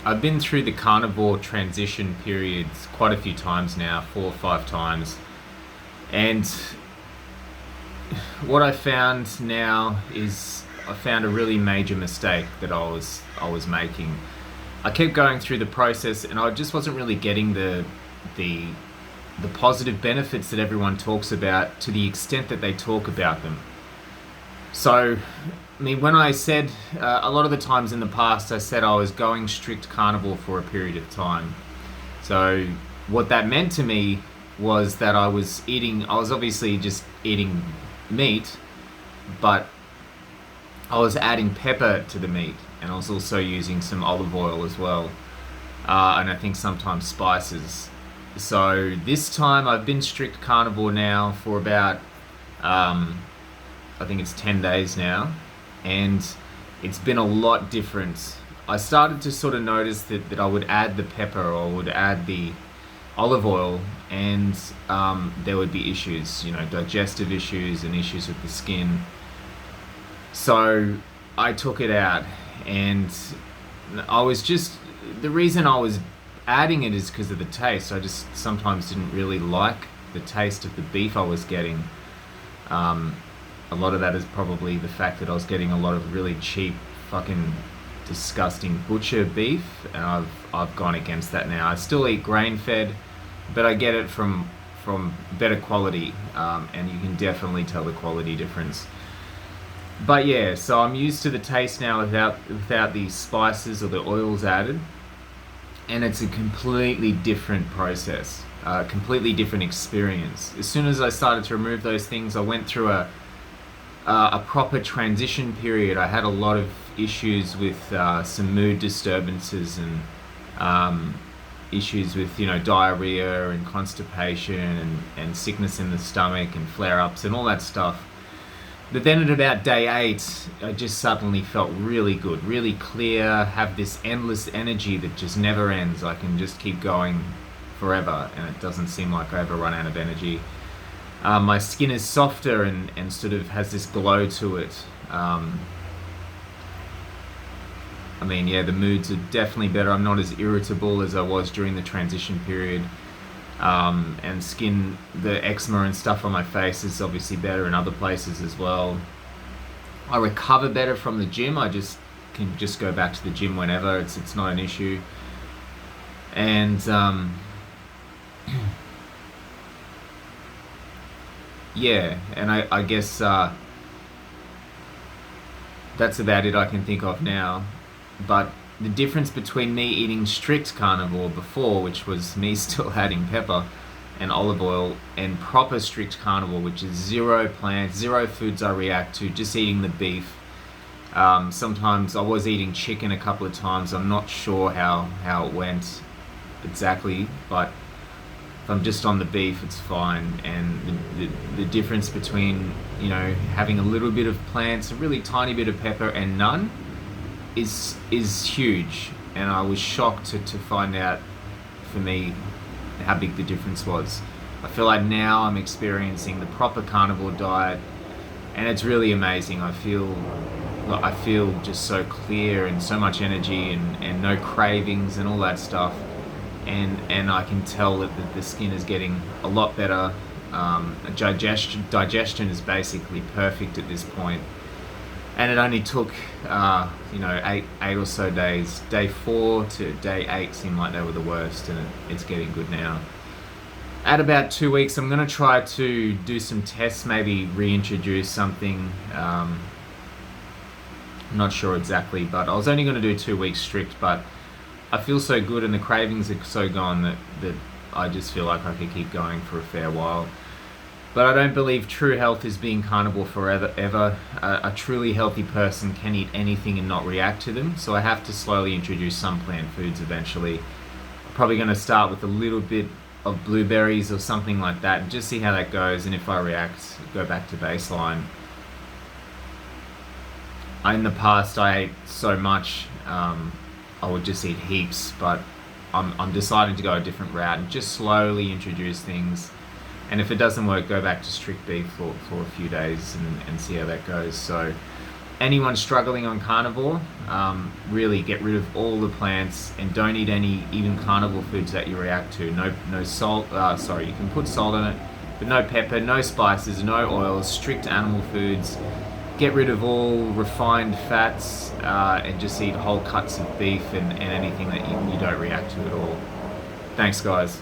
I've been through the carnivore transition periods quite a few times now, 4 or 5 times. And what I found now is I found a really major mistake that I was making. I kept going through the process and I just wasn't really getting the the positive benefits that everyone talks about to the extent that they talk about them. So, I mean, when I said a lot of the times in the past, I said I was going strict carnivore for a period of time. So, what that meant to me was that I was obviously just eating meat, but I was adding pepper to the meat, and I was also using some olive oil as well, and I think sometimes spices. So, this time I've been strict carnivore now for about um, I think it's 10 days now, and it's been a lot different. I started to sort of notice that I would add the pepper or would add the olive oil, and there would be issues, digestive issues and issues with the skin. So I took it out, and I was just, the reason I was adding it is because of the taste. I just sometimes didn't really like the taste of the beef I was getting. Um, a lot of that is probably the fact that I was getting a lot of really cheap, fucking disgusting butcher beef, and I've gone against that now. I still eat grain fed, but I get it from better quality, and you can definitely tell the quality difference. But yeah, so I'm used to the taste now without the spices or the oils added, and it's a completely different process, a completely different experience. As soon as I started to remove those things, I went through a proper transition period. I had a lot of issues with some mood disturbances and issues with diarrhea and constipation and sickness in the stomach and flare-ups and all that stuff. But then at about day 8, I just suddenly felt really good, really clear, have this endless energy that just never ends. I can just keep going forever, and it doesn't seem like I ever run out of energy. My skin is softer and sort of has this glow to it. I mean, yeah, the moods are definitely better. I'm not as irritable as I was during the transition period. And skin, the eczema and stuff on my face is obviously better in other places as well. I recover better from the gym. I just can just go back to the gym whenever. It's not an issue. And yeah, and I guess that's about it I can think of now. But the difference between me eating strict carnivore before, which was me still adding pepper and olive oil, and proper strict carnivore, which is zero plants, zero foods I react to, just eating the beef. Sometimes I was eating chicken a couple of times. I'm not sure how it went exactly, but if I'm just on the beef, it's fine. And the difference between having a little bit of plants, a really tiny bit of pepper, and none is huge. And I was shocked to find out, for me, how big the difference was. I feel like now I'm experiencing the proper carnivore diet, and it's really amazing. I feel just so clear and so much energy and no cravings and all that stuff. And I can tell that the skin is getting a lot better. Digestion is basically perfect at this point. And it only took, 8 or so days. Day 4 to day 8 seemed like they were the worst, and it's getting good now. At about 2 weeks, I'm going to try to do some tests, maybe reintroduce something. I'm not sure exactly, but I was only going to do 2 weeks strict, but I feel so good and the cravings are so gone that I just feel like I could keep going for a fair while. But I don't believe true health is being carnivore forever, ever. A truly healthy person can eat anything and not react to them, so I have to slowly introduce some plant foods eventually. I'm probably going to start with a little bit of blueberries or something like that and just see how that goes, and if I react, go back to baseline. In the past, I ate so much, I would just eat heaps, but I'm deciding to go a different route and just slowly introduce things. And if it doesn't work, go back to strict beef for a few days and see how that goes. So anyone struggling on carnivore, really get rid of all the plants and don't eat any even carnivore foods that you react to. No salt. Sorry, you can put salt on it, but no pepper, no spices, no oils. Strict animal foods. Get rid of all refined fats and just eat whole cuts of beef and anything that you don't react to at all. Thanks, guys.